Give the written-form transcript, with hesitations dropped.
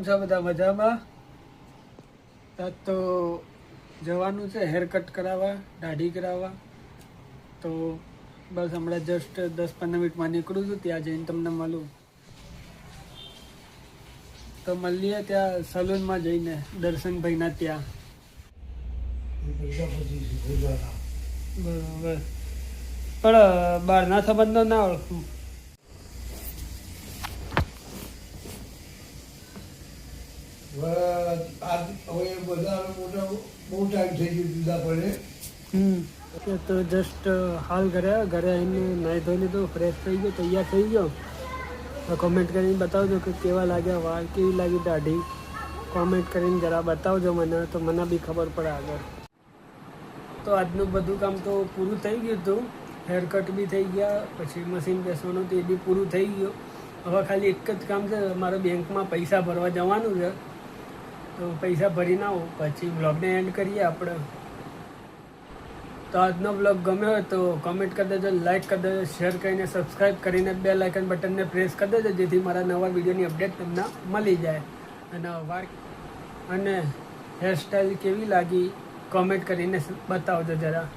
છો બધા મજામાં? તો જવાનું છે હેર કટ કરાવવા, દાઢી કરાવવા. તો બસ હમણાં જસ્ટ 10-15 મિનિટમાં નીકળું છું, ત્યાં જઈને તમને મળું. તો મળીએ ત્યાં સલૂનમાં જઈને દર્શનભાઈના ત્યાં. બરાબર. પણ બહારના સંબંધો ના ઓળખું. તો જસ્ટ હાલ ઘરે આવીને નાહી ધોઈ લીધું, ફ્રેશ થઈ ગયો, તૈયાર થઈ ગયો. તો કોમેન્ટ કરીને બતાવજો કે કેવા લાગ્યા વાળ, કેવી લાગી દાઢી. કોમેન્ટ કરીને જરા બતાવજો મને, તો મને બી ખબર પડે આગળ. તો આજનું બધું કામ તો પૂરું થઈ ગયું હતું. હેર કટ બી થઈ ગયા, પછી મશીન બેસવાનું તો એ બી પૂરું થઈ ગયું. હવે ખાલી એક જ કામ છે, મારે બેંકમાં પૈસા ભરવા જવાનું છે. તો પૈસા ભરીને આવું, પછી બ્લોગને એન્ડ કરીએ આપણે. તો આજનો બ્લોગ ગમ્યો હોય તો કોમેન્ટ કરી દેજો, લાઇક કરી દેજો, શેર કરીને સબસ્ક્રાઈબ કરીને બેલ આઇકન બટનને પ્રેસ કરી દેજો, જેથી મારા નવા વિડીયોની અપડેટ તમને મળી જાય. અને હેરસ્ટાઈલ કેવી લાગી કોમેન્ટ કરીને બતાવજો જરા.